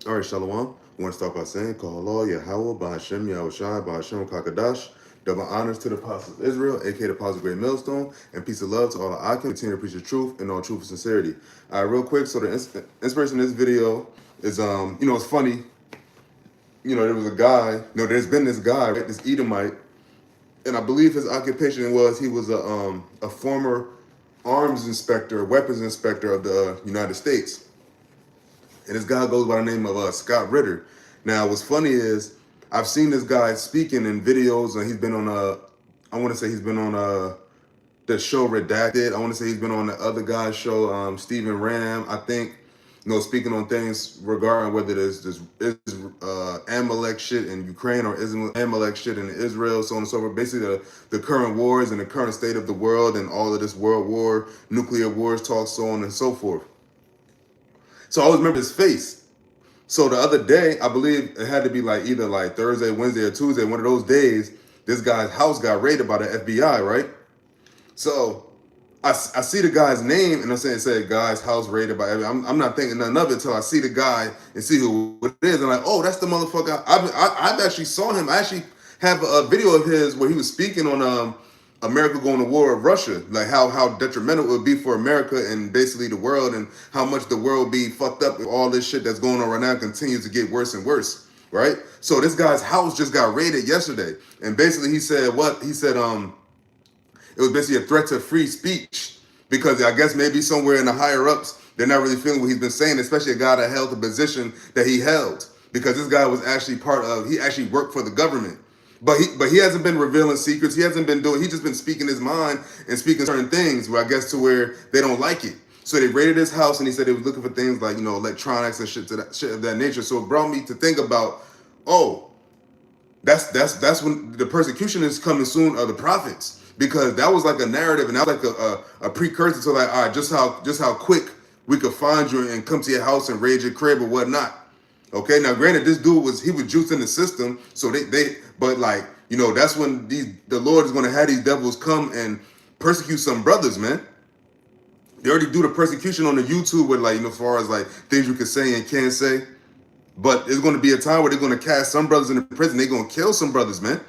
All right, Shalom. I want to start by saying, Call Allah, Yahawah, BAHASHAM, Yahawashi'S, BAHASHAM, Kakadash. Double honors to the apostles of Israel, aka the apostles of Great Millstone, and peace and love to all the I can continue to preach the truth and all truth and sincerity. All right, real quick. So the inspiration in this video is, it's funny. There was a guy. There's been this guy, right, this Edomite, and I believe his occupation was he was a former arms inspector, weapons inspector of the United States. And this guy goes by the name of Scott Ritter. Now, what's funny is I've seen this guy speaking in videos, and he's been on I want to say he's been on the show Redacted. I want to say he's been on the other guy's show, Stephen Ram. I think, speaking on things regarding whether there's Amalek shit in Ukraine or Amalek shit in Israel, so on and so forth. Basically, the current wars and the current state of the world and all of this world war, nuclear wars talk, so on and so forth. So I always remember his face. So the other day, I believe it had to be like either like Thursday, Wednesday, or Tuesday. One of those days, this guy's house got raided by the FBI, right? So I see the guy's name, and I'm saying, say, guy's house raided by FBI. I'm not thinking nothing of it until I see the guy and see who it is. And I'm like, oh, that's the motherfucker. I've actually saw him. I actually have a video of his where he was speaking on America going to war with Russia, like how detrimental it would be for America and basically the world, and how much the world be fucked up with all this shit that's going on right now continues to get worse and worse, right? So this guy's house just got raided yesterday, and basically he said it was basically a threat to free speech, because I guess maybe somewhere in the higher ups they're not really feeling what he's been saying, especially a guy that held the position that he held, because this guy was actually he actually worked for the government. But he hasn't been revealing secrets. He hasn't been he's just been speaking his mind and speaking certain things where I guess to where they don't like it. So they raided his house, and he said they was looking for things like, electronics and shit of that nature. So it brought me to think about, oh, that's when the persecution is coming soon of the prophets, because that was like a narrative, and that was like a precursor to like, all right, just how quick we could find you and come to your house and raid your crib or whatnot. Okay, now granted, this dude was juicing the system, so but like, that's when the Lord is going to have these devils come and persecute some brothers, man. They already do the persecution on the YouTube with, like, as far as like things you can say and can't say. But there's going to be a time where they're going to cast some brothers into prison. They're going to kill some brothers, man.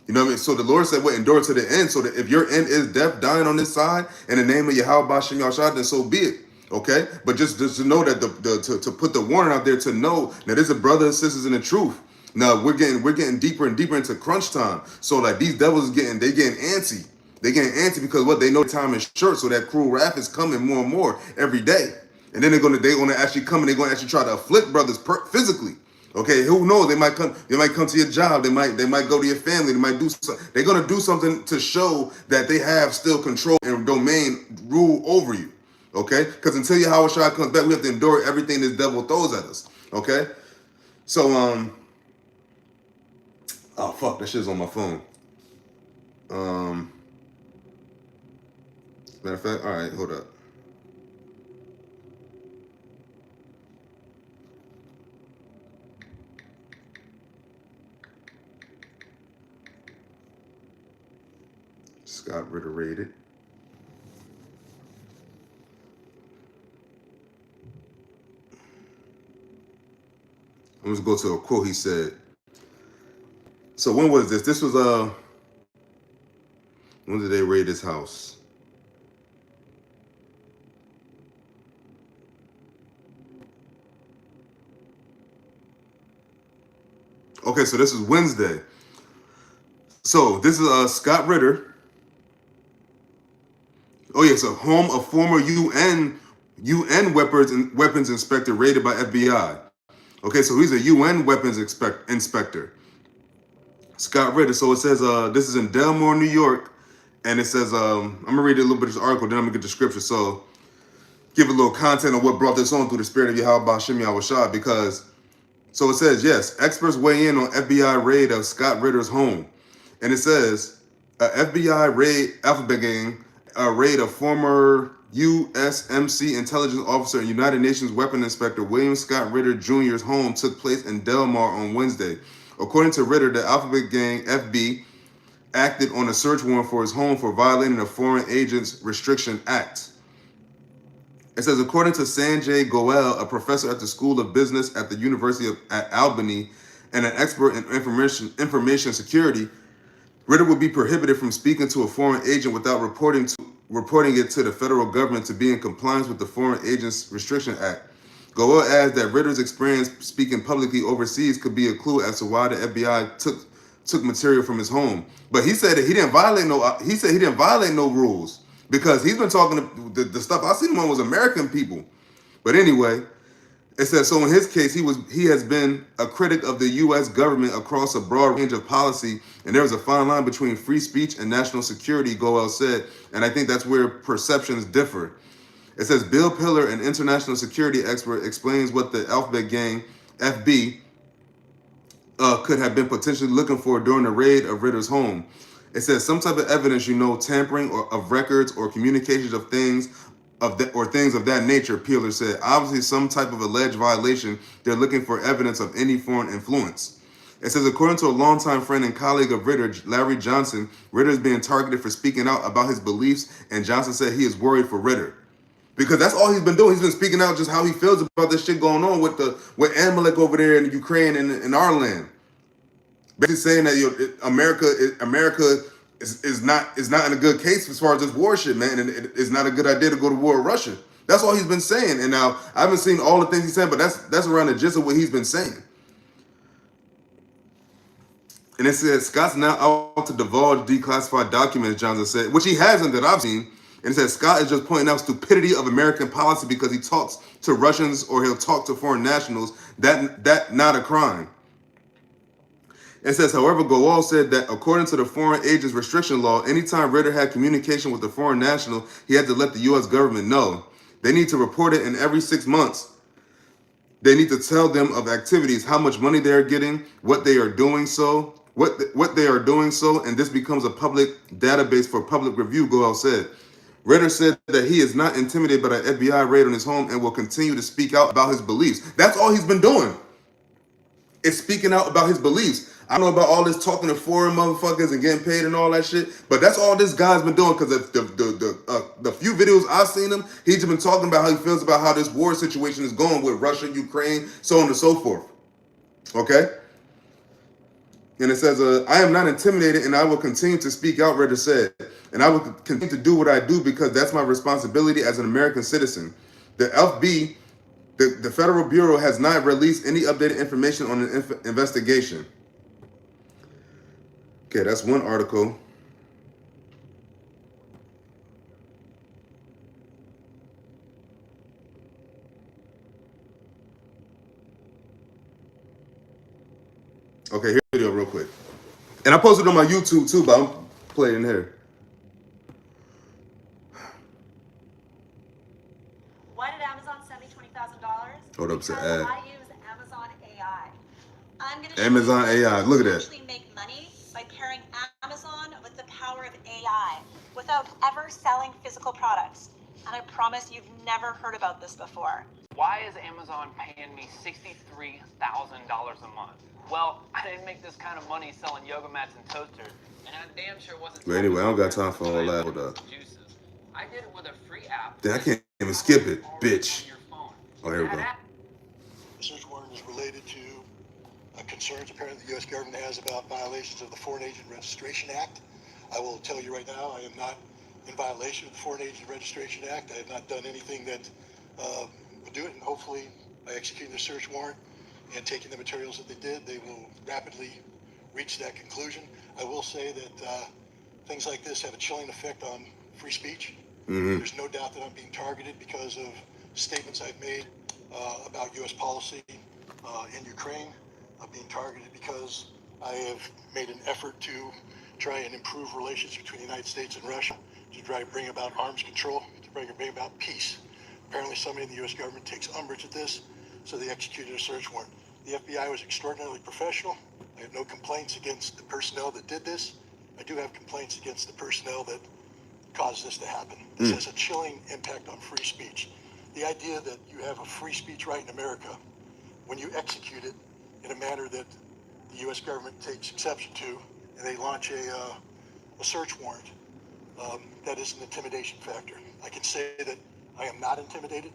You know what I mean? So the Lord said, "What, endure to the end." So that if your end is death, dying on this side, in the name of Yahawah, then so be it. Okay, but just to know that to put the warning out there, to know that there's a brother and sisters in the truth. Now we're getting deeper and deeper into crunch time. So like these devils getting antsy. They getting antsy because what they know time is short. So that cruel wrath is coming more and more every day. And then they're gonna actually come and they're gonna actually try to afflict brothers physically. Okay, who knows? They might come. They might come to your job. They might go to your family. They might do. They're gonna do something to show that they have still control and domain rule over you. Okay, because until Yahawah comes back, we have to endure everything this devil throws at us. Okay, so oh fuck, that shit's on my phone. Matter of fact, all right, hold up. Scott Ritter rated. I'm just go to a quote he said. So when was this? This was when did they raid his house? Okay, so this is Wednesday. So this is Scott Ritter. Oh yeah, so home of former UN weapons inspector raided by FBI. Okay, so he's a UN weapons inspector. Scott Ritter. So it says this is in Delmore, New York, and it says I'm gonna read a little bit of this article, then I'm gonna get the scripture. So give a little content on what brought this on through the spirit of Yahawah, because so it says, yes, experts weigh in on FBI raid of Scott Ritter's home. And it says, FBI raid, Alphabet Gang, a raid of former USMC intelligence officer and United Nations weapon inspector William Scott Ritter Jr.'s home took place in Delmar on Wednesday. According to Ritter, the Alphabet Gang, FB, acted on a search warrant for his home for violating the Foreign Agents Restriction Act. It says, according to Sanjay Goel, a professor at the School of Business at the University at Albany and an expert in information security, Ritter would be prohibited from speaking to a foreign agent without reporting it to the federal government to be in compliance with the Foreign Agents Restriction Act. Goel adds that Ritter's experience speaking publicly overseas could be a clue as to why the FBI took material from his home. But he said that he didn't violate no rules because he's been talking to the stuff I seen him on was American people. But anyway, it says, so in his case, he has been a critic of the U.S. government across a broad range of policy, and there's a fine line between free speech and national security, Goel said, and I think that's where perceptions differ. It says, Bill Pillar, an international security expert, explains what the Alphabet Gang, FB, could have been potentially looking for during the raid of Ritter's home. It says some type of evidence, tampering of records or communications of things of that nature, Peeler said. Obviously, some type of alleged violation. They're looking for evidence of any foreign influence. It says, according to a longtime friend and colleague of Ritter, Larry Johnson, Ritter is being targeted for speaking out about his beliefs, and Johnson said he is worried for Ritter. Because that's all he's been doing. He's been speaking out just how he feels about this shit going on with Amalek over there in Ukraine and in our land. Basically saying that America is not in a good case as far as this war shit, man, and it's not a good idea to go to war with Russia. That's all he's been saying. And now I haven't seen all the things he's saying, but that's around the gist of what he's been saying. And it says Scott's now out to divulge declassified documents, Johnson said, which he hasn't that I've seen. And it says Scott is just pointing out stupidity of American policy because he talks to Russians or he'll talk to foreign nationals. That not a crime. It says, however, Goel said that according to the Foreign Agents Restriction Law, anytime Ritter had communication with a foreign national, he had to let the U.S. government know. They need to report it, and every 6 months, they need to tell them of activities, how much money they are getting, what they are doing so, and this becomes a public database for public review, Goel said. Ritter said that he is not intimidated by the FBI raid on his home and will continue to speak out about his beliefs. That's all he's been doing. It's speaking out about his beliefs. I don't know about all this talking to foreign motherfuckers and getting paid and all that shit, but that's all this guy's been doing because the few videos I've seen him, he's been talking about how he feels about how this war situation is going with Russia, Ukraine, so on and so forth. Okay? And it says, I am not intimidated and I will continue to speak out, Ritter said. And I will continue to do what I do because that's my responsibility as an American citizen. The FB, the Federal Bureau, has not released any updated information on the investigation. Okay, that's one article. Okay, here's the video real quick. And I posted it on my YouTube too, but I'm playing here. Why did Amazon send me $20,000? Hold up, because ad. I use Amazon AI. I'm going to Amazon AI, look at that. Actually make money by pairing Amazon with the power of AI without ever selling physical products. And I promise you've never heard about this before. Why is Amazon paying me $63,000 a month? Well, I didn't make this kind of money selling yoga mats and toasters, and I damn sure wasn't. But anyway, I don't got time for all that. Hold up. Juices. I did it with a free app. I can't even skip it, bitch. Oh, here we go. The search warrant is related to concerns apparently the U.S. government has about violations of the Foreign Agent Registration Act. I will tell you right now, I am not in violation of the Foreign Agent Registration Act. I have not done anything that would do it, and hopefully by executing the search warrant and taking the materials that they did, they will rapidly reach that conclusion. I will say that things like this have a chilling effect on free speech. Mm-hmm. There's no doubt that I'm being targeted because of statements I've made about U.S. policy in Ukraine. I'm being targeted because I have made an effort to try and improve relations between the United States and Russia, to try to bring about arms control, to bring about peace. Apparently somebody in the U.S. government takes umbrage at this, so they executed a search warrant. The FBI was extraordinarily professional. I have no complaints against the personnel that did this. I do have complaints against the personnel that caused this to happen. This has a chilling impact on free speech. The idea that you have a free speech right in America, when you execute it in a manner that the U.S. government takes exception to, and they launch a search warrant, that is an intimidation factor. I can say that I am not intimidated,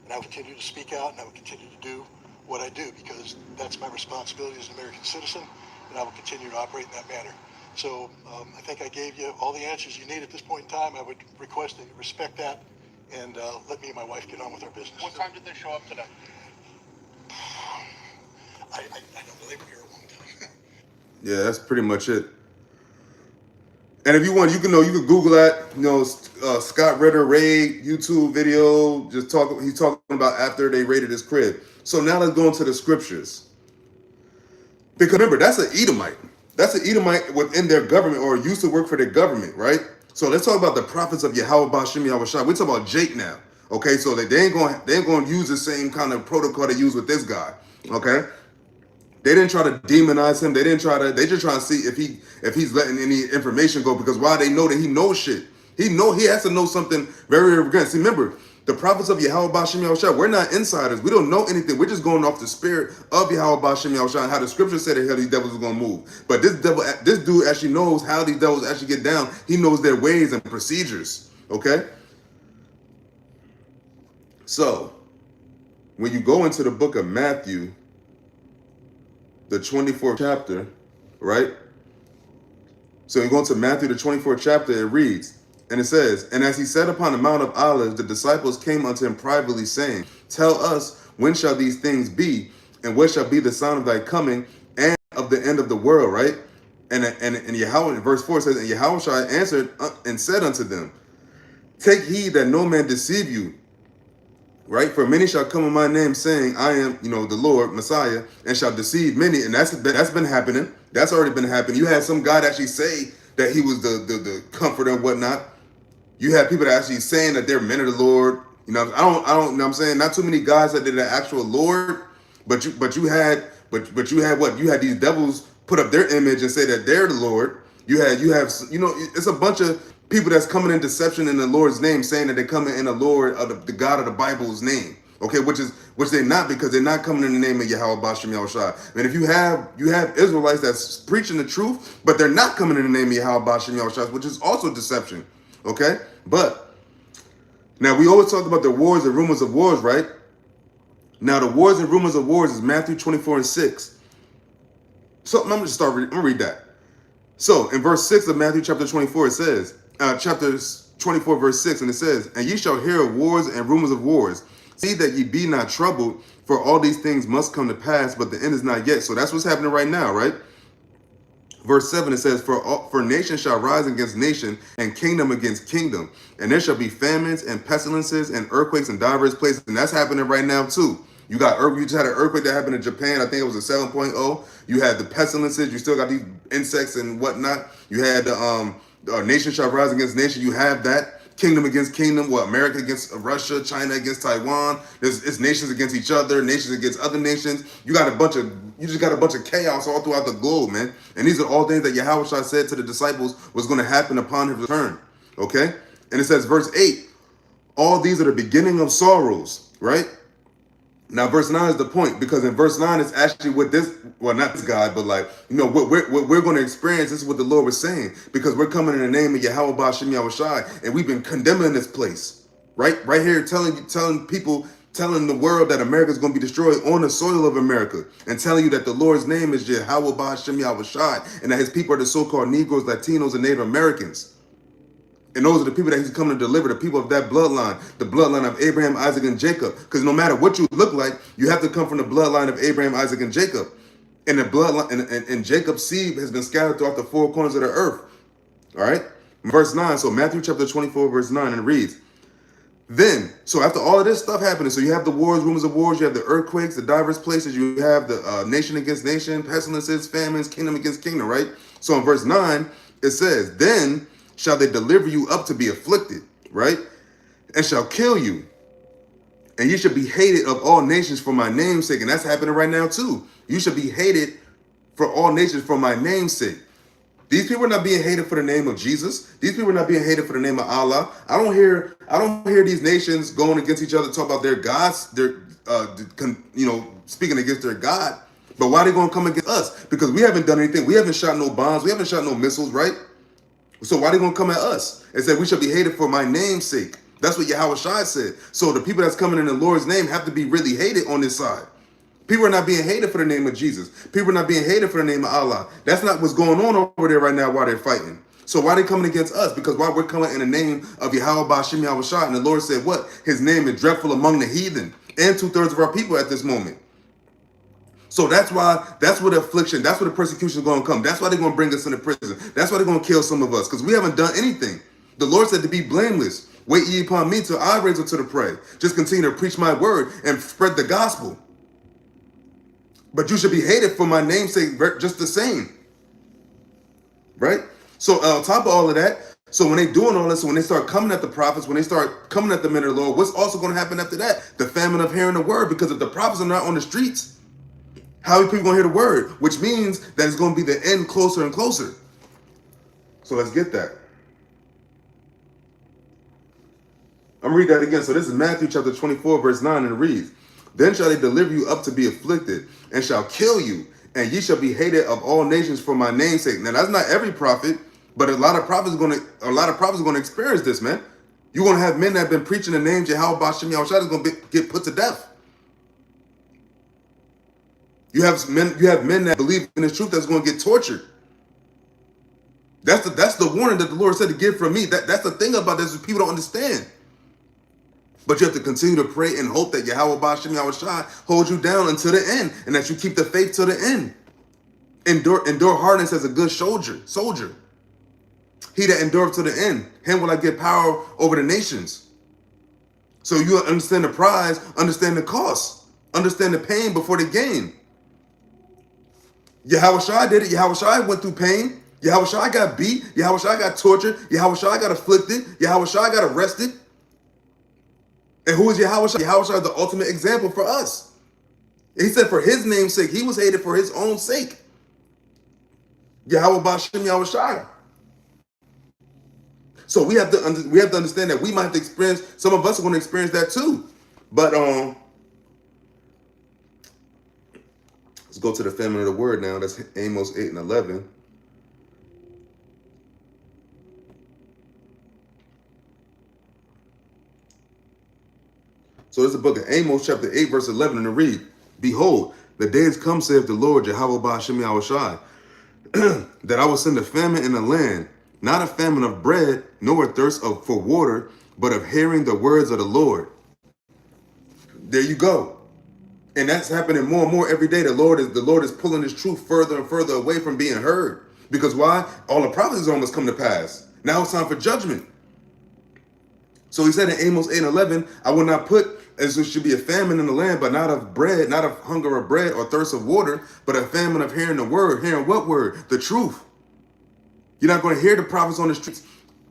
and I will continue to speak out, and I will continue to do what I do because that's my responsibility as an American citizen, and I will continue to operate in that manner. So I think I gave you all the answers you need at this point in time. I would request that you respect that and let me and my wife get on with our business. What time did they show up today? I don't know. They were here a long time. Yeah, that's pretty much it. And if you want, you can Google that. Scott Ritter raid YouTube video. He's talking about after they raided his crib. So now let's go into the scriptures. Because remember, that's an Edomite. That's an Edomite within their government or used to work for their government, right? So let's talk about the prophets of Yahawah, BAHASHAM, YAHAWASH. We're talking about Jake now. Okay, so they ain't going to use the same kind of protocol they use with this guy. Okay. They didn't try to demonize him. They just trying to see if he's letting any information go, because why? They know that he knows shit. He has to know something very arrogant. See, remember, the prophets of Yahawah, BAHASHAM, YAHAWASH, we're not insiders. We don't know anything. We're just going off the spirit of Yahawah, BAHASHAM, YAHAWASH, and how the scripture said that these devils are going to move. But this dude actually knows how these devils actually get down. He knows their ways and procedures. Okay? So, when you go into the book of Matthew, the 24th chapter, right? So you go into Matthew, the 24th chapter, it reads, and it says, and as he sat upon the Mount of Olives, the disciples came unto him privately, saying, tell us, when shall these things be, and what shall be the sign of thy coming and of the end of the world, right? And Yahawah, in verse 4 says, and Yahawah answered and said unto them, take heed that no man deceive you. Right? For many shall come in my name, saying, I am, the Lord, Messiah, and shall deceive many. And that's been happening. That's already been happening. You had some God actually say that he was the comforter and whatnot. You had people that actually saying that they're men of the Lord. I don't, you know what I'm saying? Not too many guys that did the actual Lord, but you had what? You had these devils put up their image and say that they're the Lord. You have, it's a bunch of people that's coming in deception in the Lord's name, saying that they're coming in the Lord of the God of the Bible's name. Okay, which they're not, because they're not coming in the name of Yahawah, BAHASHAM, YAHAWASH. And if you have Israelites that's preaching the truth, but they're not coming in the name of Yahawah, BAHASHAM, YAHAWASH, which is also deception. Okay, but now we always talk about the wars and rumors of wars, right? Now the wars and rumors of wars is Matthew 24:6. So I'm gonna read that. So in verse 6 of Matthew chapter 24, it says, chapter 24 verse 6, and it says, and ye shall hear of wars and rumors of wars. See that ye be not troubled, for all these things must come to pass, but the end is not yet. So that's what's happening right now, right? Verse 7, it says, for nation shall rise against nation, and kingdom against kingdom. And there shall be famines and pestilences and earthquakes in diverse places. And that's happening right now too. You just had an earthquake that happened in Japan. I think it was a 7.0. You had the pestilences. You still got these insects and whatnot. You had the nation shall rise against nation. You have that. Kingdom against kingdom. Well, America against Russia, China against Taiwan. It's nations against each other, nations against other nations. You just got a bunch of chaos all throughout the globe, man. And these are all things that Yahawah said to the disciples was going to happen upon his return. Okay? And it says, verse 8, all these are the beginning of sorrows, right? Now, verse 9 is the point, because in verse 9 it's actually what this, well, not this God, but what we're going to experience. This is what the Lord was saying, because we're coming in the name of Yahawah, BAHASHAM, YAHAWASH, and we've been condemning this place, right here, telling people, telling the world that America is going to be destroyed on the soil of America, and telling you that the Lord's name is Yahawah, BAHASHAM, YAHAWASH, and that his people are the so-called Negroes, Latinos, and Native Americans. And those are the people that he's coming to deliver, the people of that bloodline, the bloodline of Abraham, Isaac, and Jacob. Because no matter what you look like, you have to come from the bloodline of Abraham, Isaac, and Jacob. And the bloodline and Jacob's seed has been scattered throughout the four corners of the earth. All right? Verse 9. So Matthew chapter 24, verse 9, and it reads, then, so after all of this stuff happening, so you have the wars, rumors of wars, you have the earthquakes, the diverse places, you have the nation against nation, pestilences, famines, kingdom against kingdom, right? So in verse 9, it says, then shall they deliver you up to be afflicted, right? And shall kill you. And you shall be hated of all nations for my name's sake. And that's happening right now too. You shall be hated for all nations for my name's sake. These people are not being hated for the name of Jesus. These people are not being hated for the name of Allah. I don't hear these nations going against each other, talk about their gods, speaking against their God. But why are they going to come against us? Because we haven't done anything. We haven't shot no bombs. We haven't shot no missiles, right? So why are they going to come at us and say we shall be hated for my name's sake? That's what Yahawashi'S said. So the people that's coming in the Lord's name have to be really hated on this side. People are not being hated for the name of Jesus. People are not being hated for the name of Allah. That's not what's going on over there right now while they're fighting. So why are they coming against us? Because why we're coming in the name of Yahawah, BAHASHAM, YAHAWASH. And the Lord said what? His name is dreadful among the heathen and 2/3 of our people at this moment. So that's why, that's where the affliction, that's where the persecution is going to come. That's why they're going to bring us into prison. That's why they're going to kill some of us, because we haven't done anything. The Lord said to be blameless. Wait ye upon me till I raise up to the prey. Just continue to preach my word and spread the gospel. But you should be hated for my name's sake just the same. Right? So on top of all of that, so when they doing all this, when they start coming at the prophets, when they start coming at the men of the Lord, what's also going to happen after that? The famine of hearing the word, because if the prophets are not on the streets, how are people going to hear the word? Which means that it's going to be the end closer and closer. So let's get that. I'm going to read that again. So this is Matthew chapter 24, verse 9, and it reads, Then shall they deliver you up to be afflicted, and shall kill you, and ye shall be hated of all nations for my name's sake. Now that's not every prophet, but a lot of prophets are going to experience this, man. You're going to have men that have been preaching the name Yahawah, BAHASHAM, YAHAWASH is going to get put to death. You have men that believe in this truth that's going to get tortured. That's the warning that the Lord said to give from me. That's the thing about this is people don't understand. But you have to continue to pray and hope that Yahawah, BAHASHAM, YAHAWASH holds you down until the end, and that you keep the faith till the end. Endure hardness as a good soldier. He that endureth to the end, him will I give power over the nations. So you understand the prize, understand the cost, understand the pain before the gain. Yahawashai did it. Yahawashai went through pain. Yahawashai got beat. Yahawashai got tortured. Yahawashai got afflicted. Yahawashai got arrested. And who is Yahawashai? Yahawashai is the ultimate example for us. He said for his name's sake, he was hated for his own sake. Yahawah, BAHASHAM, YAHAWASH. So we have to understand that we might have to experience, some of us are going to experience that too. But let's go to the famine of the word now. That's Amos 8 and 11. So this is the book of Amos chapter 8 verse 11, and it reads, Behold, the days come, saith the Lord, Yahawah, BAHASHAM, YAHAWASH, that I will send a famine in the land, not a famine of bread, nor a thirst for water, but of hearing the words of the Lord. There you go. And that's happening more and more every day. The Lord is pulling his truth further and further away from being heard. Because why? All the prophecies almost come to pass. Now it's time for judgment. So he said in Amos 8 and 11, I will not put, as there should be a famine in the land, but not of bread, not of hunger of bread or thirst of water, but a famine of hearing the word. Hearing what word? The truth. You're not going to hear the prophets on the streets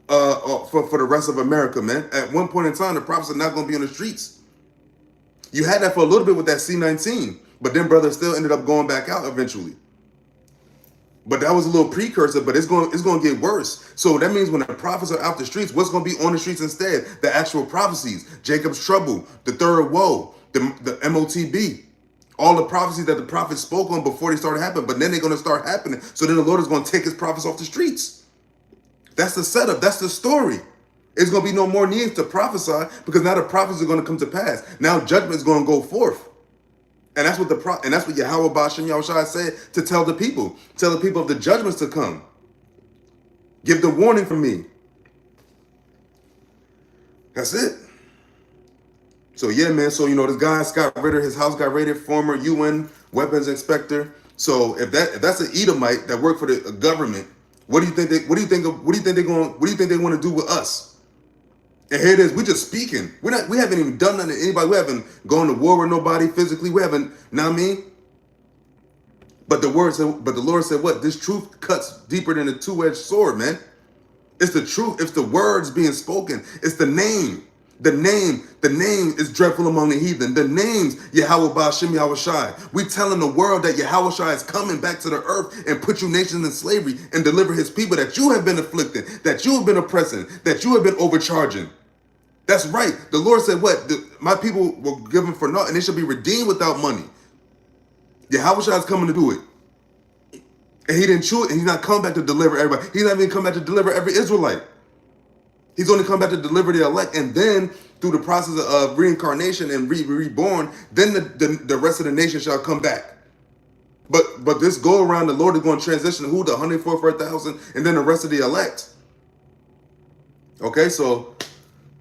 for the rest of America, man. At one point in time, the prophets are not going to be on the streets. You had that for a little bit with that C-19, but then brother still ended up going back out eventually. But that was a little precursor, but it's going to get worse. So that means when the prophets are out the streets, what's going to be on the streets instead? The actual prophecies, Jacob's trouble, the third woe, the MOTB. All the prophecies that the prophets spoke on before they started happening, but then they're going to start happening. So then the Lord is going to take his prophets off the streets. That's the setup. That's the story. It's going to be no more need to prophesy because now the prophecies are going to come to pass. Now judgment is going to go forth. And that's what Yahawah, BAHASHAM, YAHAWASH said to tell the people. Tell the people of the judgments to come. Give the warning from me. That's it. So yeah, man. So this guy Scott Ritter, his house got raided. Former UN weapons inspector. So if that's an Edomite that worked for the government, what do you think they want to do with us? And here it is. We just speaking. We haven't even done nothing to anybody. We haven't gone to war with nobody physically. We haven't. Know what I mean? But the Lord said what? This truth cuts deeper than a two-edged sword, man. It's the truth. It's the words being spoken. It's the name. The name is dreadful among the heathen. The name's Yahawah, BAHASHAM, YAHAWASH. We telling the world that Yahawah is coming back to the earth and put you nations in slavery and deliver his people that you have been afflicting, that you have been oppressing, that you have been overcharging. That's right. The Lord said what? My people were given for naught and they shall be redeemed without money. Yahawah is coming to do it. And he didn't chew it and he's not coming back to deliver everybody. He's not even coming back to deliver every Israelite. He's only come back to deliver the elect, and then through the process of reincarnation and reborn, then the rest of the nation shall come back. But this go around, the Lord is going to transition who? The 144,000, and then the rest of the elect. Okay, so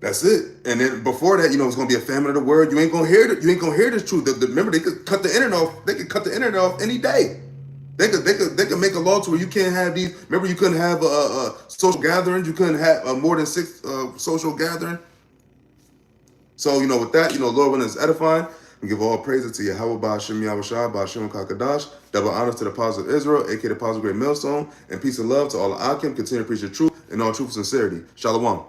that's it. And then before that, it's going to be a famine of the word. You ain't going to hear it. You ain't going to hear this truth. Remember, they could cut the internet off. They could cut the internet off any day. They could make a law to where you can't have these. Remember, you couldn't have social gatherings. You couldn't have more than 6 social gatherings. So, with that, Lord willing is edifying. We give all praises to Yahawah, BAHASHAM, YAHAWASH'S, BAHASHAM, KAKADASH. Double honors to the Apostle of Israel, aka the Apostle of Great Millstone, and peace and love to all the Akim. Continue to preach the truth in all truth and sincerity. Shalom.